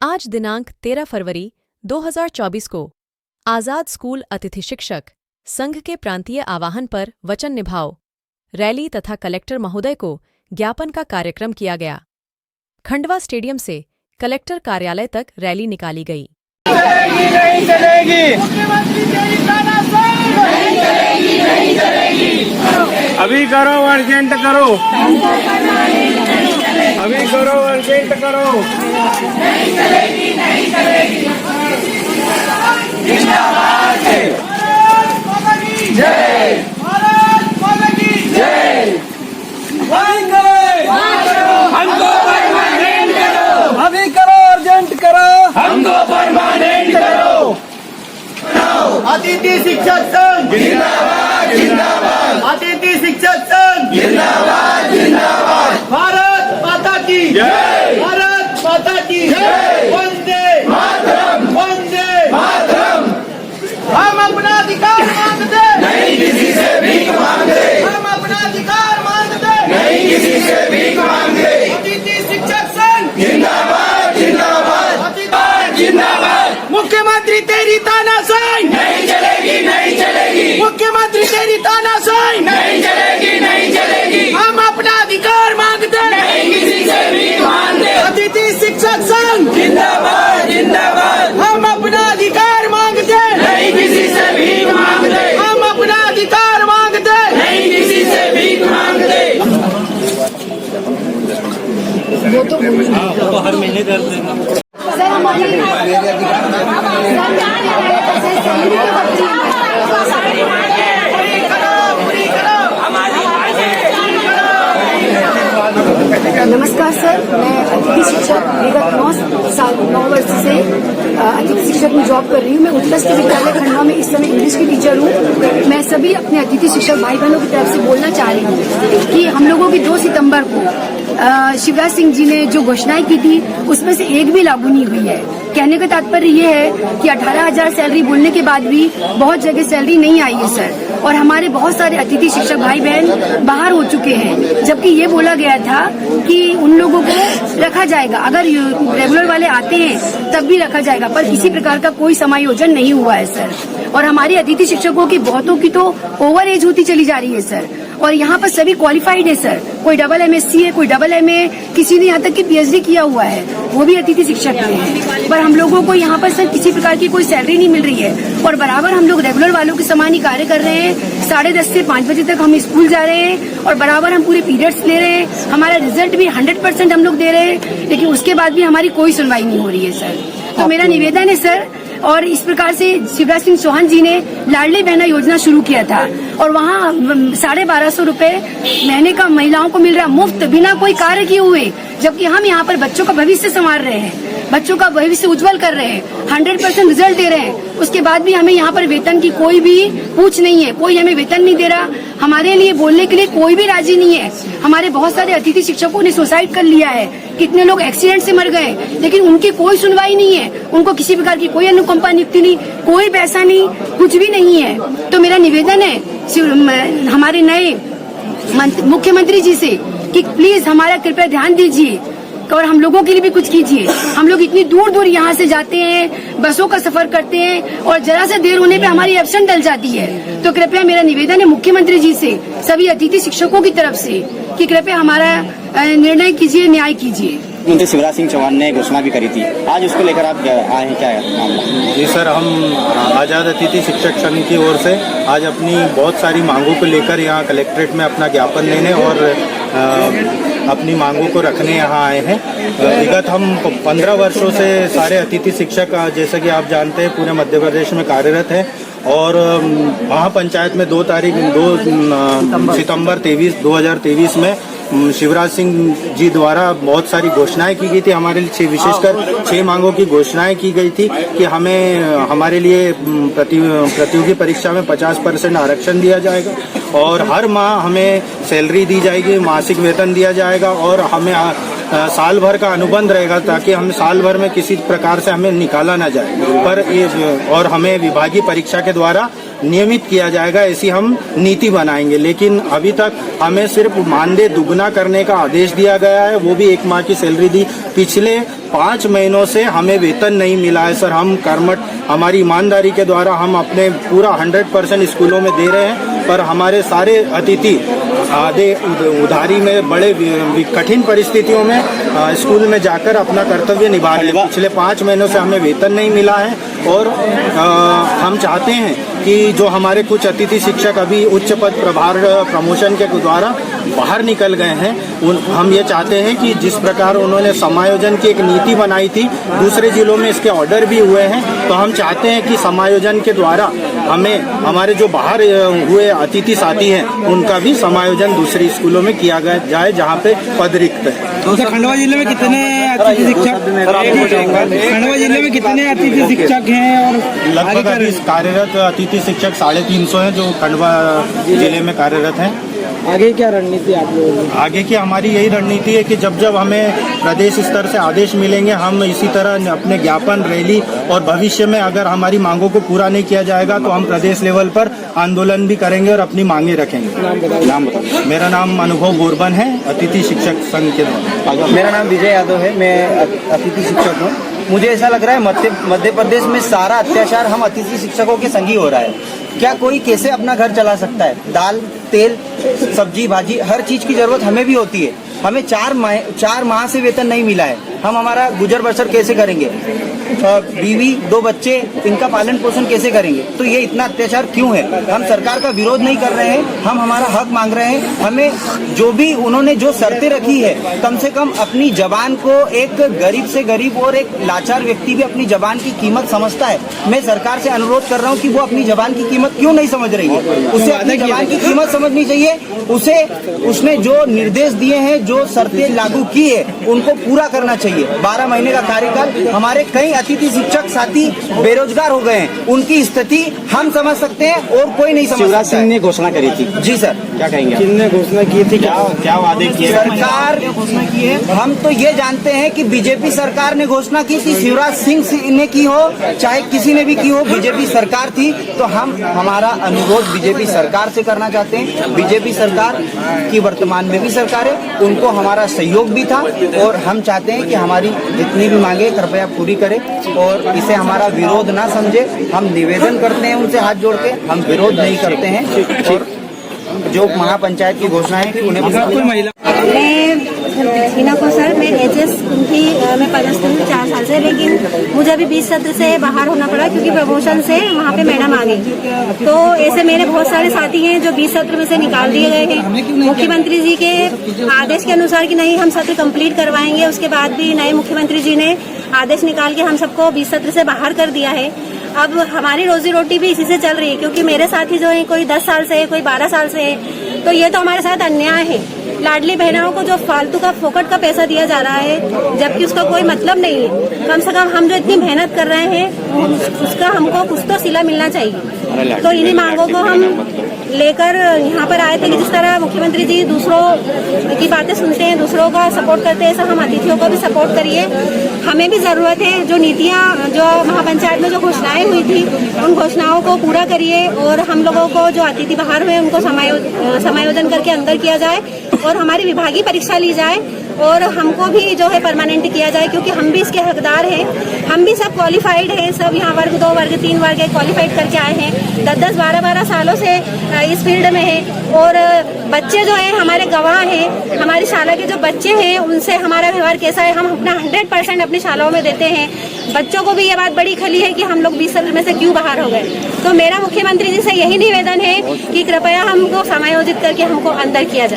आज दिनांक 13 फरवरी 2024 को आजाद स्कूल अतिथि शिक्षक संघ के प्रांतीय आवाहन पर वचन निभाओ रैली तथा कलेक्टर महोदय को ज्ञापन का कार्यक्रम किया गया। खंडवा स्टेडियम से कलेक्टर कार्यालय तक रैली निकाली गई। चलेगी नहीं चलेगी, मुख्यमंत्री तेरी तानाशाही नहीं चलेगी नहीं चलेगी। अभी करो अर्जेंट करो, अभी करो अर्जेंट करो, नहीं चलेगी नहीं चलेगी। जिंदाबाद है भारत माता की जय, भारत माता की जय। वहीं करो, हमको परमानेंट करो, अभी करो अर्जेंट करो, हमको परमानेंट करो। अतिथि शिक्षक संघ जिंदाबाद जिंदाबाद, अतिथि शिक्षक संघ जिंदाबाद जिंदाबाद। भारत माता की जय, भारत माता की जय। वंदे मातरम, वंदे मातरम। हम अपना अधिकार मांगते नहीं किसी से भीख मांगते, हम अपना अधिकार मांगते नहीं किसी से भीख मांगते। अतिथि शिक्षक संघ जिंदाबाद जिंदाबाद, जिंदाबाद। मुख्यमंत्री तेरी तानाशाही नहीं चलेगी नहीं चलेगी, मुख्यमंत्री तेरी तानाशाही नहीं चलेगी नहीं चलेगी। हम अपना अधिकार मांगते नहीं किसी से भीख मांगते। अतिथि शिक्षक संघ जिंदाबाद जिंदाबाद, हम अपना अधिकार मांगते नहीं किसी से भीख मांगते, हम अपना अधिकार मांगते नहीं किसी से भीख मांगते। वो तो हर महीने करते हैं। नमस्कार सर, मैं अतिथि शिक्षक विगत 9 वर्ष से अतिथि शिक्षक में जॉब कर रही हूँ। मैं उत्कृष्ट विद्यालय खंडवा में इस समय इंग्लिश की टीचर हूँ। मैं सभी अपने अतिथि शिक्षक भाई बहनों की तरफ से बोलना चाह रही हूँ कि हम लोगों की 2 सितंबर को शिवराज सिंह जी ने जो घोषणाएं की थी उसमें से एक भी लागू नहीं हुई है। कहने का तात्पर्य ये है कि 18,000 सैलरी बोलने के बाद भी बहुत जगह सैलरी नहीं आई है सर, और हमारे बहुत सारे अतिथि शिक्षक भाई बहन बाहर हो चुके हैं, जबकि ये बोला गया था कि उन लोगों को रखा जाएगा, अगर रेगुलर वाले आते हैं तब भी रखा जाएगा, पर किसी प्रकार का कोई समायोजन नहीं हुआ है सर। और हमारे अतिथि शिक्षकों की बहुतों की तो ओवर एज होती चली जा रही है सर, और यहाँ पर सभी क्वालिफाइड है सर। कोई डबल MSc है, कोई डबल MA, किसी ने यहाँ तक कि PhD किया हुआ है, वो भी अतिथि शिक्षक हैं। पर हम लोगों को यहाँ पर सर किसी प्रकार की कोई सैलरी नहीं मिल रही है, और बराबर हम लोग रेगुलर वालों के समान ही कार्य कर रहे हैं। 10:30 से 5 बजे तक हम स्कूल जा रहे हैं और बराबर हम पूरे पीरियड्स ले रहे हैं। हमारा रिजल्ट भी 100% हम लोग दे रहे हैं, लेकिन उसके बाद भी हमारी कोई सुनवाई नहीं हो रही है सर। तो मेरा निवेदन है सर, और इस प्रकार से शिवराज सिंह चौहान जी ने लाडली बहना योजना शुरू किया था, और वहाँ 1250 रुपए महीने का महिलाओं को मिल रहा मुफ्त, बिना कोई कार्य किए हुए, जबकि हम यहाँ पर बच्चों का भविष्य संवार रहे हैं, बच्चों का भविष्य उज्जवल कर रहे हैं, 100% रिजल्ट दे रहे हैं। उसके बाद भी हमें यहाँ पर वेतन की कोई भी पूछ नहीं है, कोई हमें वेतन नहीं दे रहा। हमारे लिए बोलने के लिए कोई भी राजी नहीं है। हमारे बहुत सारे अतिथि शिक्षकों ने सुसाइड कर लिया है, कितने लोग एक्सीडेंट से मर गए, लेकिन उनकी कोई सुनवाई नहीं है। उनको किसी प्रकार की कोई अनुकंपा नियुक्ति नहीं, कोई पैसा नहीं, कुछ भी नहीं है। तो मेरा निवेदन है हमारे नए मुख्यमंत्री जी से कि प्लीज हमारा कृपया ध्यान दीजिए और हम लोगों के लिए भी कुछ कीजिए। हम लोग इतनी दूर दूर यहाँ से जाते हैं, बसों का सफर करते हैं, और जरा से देर होने पे हमारी एब्सेंट डल जाती है। तो कृपया मेरा निवेदन है मुख्यमंत्री जी से, सभी अतिथि शिक्षकों की तरफ से, कि कृपया हमारा निर्णय कीजिए, न्याय कीजिए। मुख्यमंत्री शिवराज सिंह चौहान ने घोषणा भी करी थी, आज उसको लेकर आप आए हैं, क्या है मामला? जी सर, हम आज़ाद अतिथि शिक्षक संघ की ओर से आज अपनी बहुत सारी मांगों को लेकर यहाँ कलेक्ट्रेट में अपना ज्ञापन देने और अपनी मांगों को रखने यहाँ आए हैं। विगत हम 15 वर्षों से सारे अतिथि शिक्षक, जैसा कि आप जानते हैं, पूरे मध्य प्रदेश में कार्यरत हैं, और महापंचायत में 2 सितंबर 2023 में शिवराज सिंह जी द्वारा बहुत सारी घोषणाएं की गई थी। हमारे लिए विशेषकर 6 मांगों की घोषणाएं की गई थी कि हमें हमारे लिए प्रतियोगी परीक्षा में 50% आरक्षण दिया जाएगा, और हर माह हमें सैलरी दी जाएगी, मासिक वेतन दिया जाएगा, और हमें साल भर का अनुबंध रहेगा ताकि हम साल भर में किसी प्रकार से हमें निकाला ना जाए। पर और हमें विभागीय परीक्षा के द्वारा नियमित किया जाएगा, ऐसी हम नीति बनाएंगे। लेकिन अभी तक हमें सिर्फ मानदेय दुगना करने का आदेश दिया गया है, वो भी 1 माह की सैलरी दी। पिछले 5 महीनों से हमें वेतन नहीं मिला है सर। हम कर्मठ, हमारी ईमानदारी के द्वारा हम अपने पूरा 100% स्कूलों में दे रहे हैं, पर हमारे सारे अतिथि आधे उधारी में बड़े कठिन परिस्थितियों में स्कूल में जाकर अपना कर्तव्य निभा रहे हैं। पिछले 5 महीनों से हमें वेतन नहीं मिला है और हम चाहते हैं कि जो हमारे कुछ अतिथि शिक्षक अभी उच्च पद प्रभार प्रमोशन के द्वारा बाहर निकल गए हैं, हम ये चाहते हैं कि जिस प्रकार उन्होंने समायोजन की एक नीति बनाई थी, दूसरे जिलों में इसके ऑर्डर भी हुए हैं, तो हम चाहते हैं कि समायोजन के द्वारा हमें हमारे जो बाहर हुए अतिथि साथी हैं उनका भी समायोजन दूसरे स्कूलों में किया जाए जहाँ पे पद रिक्त है। खंडवा जिले में कितने अतिथि शिक्षक हैं और लगभग अभी कार्यरत अतिथि शिक्षक 350 हैं जो खंडवा जिले में कार्यरत हैं। आगे क्या रणनीति आप लोगों की? आगे की हमारी यही रणनीति है कि जब जब हमें प्रदेश स्तर से आदेश मिलेंगे, हम इसी तरह अपने ज्ञापन, रैली और भविष्य में अगर हमारी मांगों को पूरा नहीं किया जाएगा तो हम प्रदेश लेवल पर आंदोलन भी करेंगे और अपनी मांगे रखेंगे। नाम बताओ। मेरा नाम अनुभव बोरबन है, अतिथि शिक्षक संघ के द्वारा। मेरा नाम विजय यादव है, मैं अतिथि शिक्षक हूँ। मुझे ऐसा लग रहा है मध्य प्रदेश में सारा अत्याचार हम अतिथि शिक्षकों के संग ही हो रहा है। क्या कोई कैसे अपना घर चला सकता है? दाल, तेल, सब्जी, भाजी, हर चीज की जरूरत हमें भी होती है। हमें 4 माह से वेतन नहीं मिला है, हम हमारा गुजर बसर कैसे करेंगे? बीवी, 2 बच्चे, इनका पालन पोषण कैसे करेंगे? तो ये इतना अत्याचार क्यों है? हम सरकार का विरोध नहीं कर रहे हैं, हम हमारा हक मांग रहे हैं। हमें जो भी उन्होंने जो शर्तें रखी है, कम से कम अपनी जबान को, एक गरीब से गरीब और एक लाचार व्यक्ति भी अपनी जबान की कीमत समझता है। मैं सरकार से अनुरोध कर रहा हूँ कि वो अपनी जबान की कीमत क्यों नहीं समझ रही है? उसे अपनी जबान की कीमत समझनी चाहिए। उसने जो निर्देश दिए हैं, जो शर्तें लागू की है, उनको पूरा करना चाहिए। 12 महीने का कार्यकाल, हमारे कई अतिथि शिक्षक साथी बेरोजगार हो गए हैं, उनकी स्थिति हम समझ सकते हैं और कोई नहीं समझ सकता। शिवराज सिंह ने घोषणा करी थी। जी सर, क्या कहेंगे? किसने घोषणा की थी? क्या वादे किए? सरकार ने घोषणा की है। हम तो ये जानते हैं कि बीजेपी सरकार ने घोषणा की थी, शिवराज सिंह ने की हो चाहे किसी ने भी की हो, बीजेपी सरकार थी। तो हम हमारा अनुरोध बीजेपी सरकार से करना चाहते हैं। बीजेपी सरकार की वर्तमान में भी सरकार है, उनको हमारा सहयोग भी था और हम चाहते हैं कि हमारी जितनी भी मांगे कृपया पूरी करें और इसे हमारा विरोध ना समझे। हम निवेदन करते हैं उनसे हाथ जोड़ के, हम विरोध नहीं करते हैं। और जो महापंचायत की घोषणा है कि उन्हें मैं हिना को सर, मैं एचएस उनकी मैं पदस्थ हूँ 4 साल से, लेकिन मुझे अभी 20 सत्र से बाहर होना पड़ा क्योंकि प्रमोशन से वहाँ पे मैडम आ गई। तो ऐसे मेरे बहुत सारे साथी हैं जो 20 सत्र में से निकाल दिए गए हैं। मुख्यमंत्री जी के आदेश के अनुसार कि नहीं हम सत्र कंप्लीट करवाएंगे, उसके बाद भी नए मुख्यमंत्री जी ने आदेश निकाल के हम सबको 20 सत्र से बाहर कर दिया है। अब हमारी रोजी रोटी भी इसी से चल रही है क्योंकि मेरे साथी जो है कोई 10 साल से है, कोई 12 साल से है। तो ये तो हमारे साथ अन्याय है। लाडली बहनों को जो फालतू का फोकट का पैसा दिया जा रहा है जबकि उसका कोई मतलब नहीं है। कम से कम हम जो इतनी मेहनत कर रहे हैं उसका हमको कुछ तो सिला मिलना चाहिए। तो इन्हीं मांगों को हम लेकर यहाँ पर आए थे कि जिस तरह मुख्यमंत्री जी दूसरों की बातें सुनते हैं, दूसरों का सपोर्ट करते हैं, ऐसा हम अतिथियों को भी सपोर्ट करिए। हमें भी जरूरत है जो नीतियाँ, जो महापंचायत में जो घोषणाएं हुई थी, उन घोषणाओं को पूरा करिए और हम लोगों को जो अतिथि बाहर हुए उनको समायोजन करके अंदर किया जाए और हमारी विभागीय परीक्षा ली जाए और हमको भी जो है परमानेंट किया जाए क्योंकि हम भी इसके हकदार हैं। हम भी सब क्वालिफाइड हैं, सब यहाँ वर्ग 2 वर्ग 3 वर्ग क्वालिफाइड करके आए हैं। 10-10 12-12 सालों से इस फील्ड में हैं और बच्चे जो हैं हमारे गवाह हैं। हमारी शाला के जो बच्चे हैं उनसे हमारा व्यवहार कैसा है, हम अपना 100% अपनी शालाओं में देते हैं। बच्चों को भी ये बात बड़ी खली है कि हम लोग 20 सत्र में से क्यों बाहर हो गए। तो मेरा मुख्यमंत्री जी से यही निवेदन है कि कृपया हमको समायोजित करके हमको अंदर किया जाए।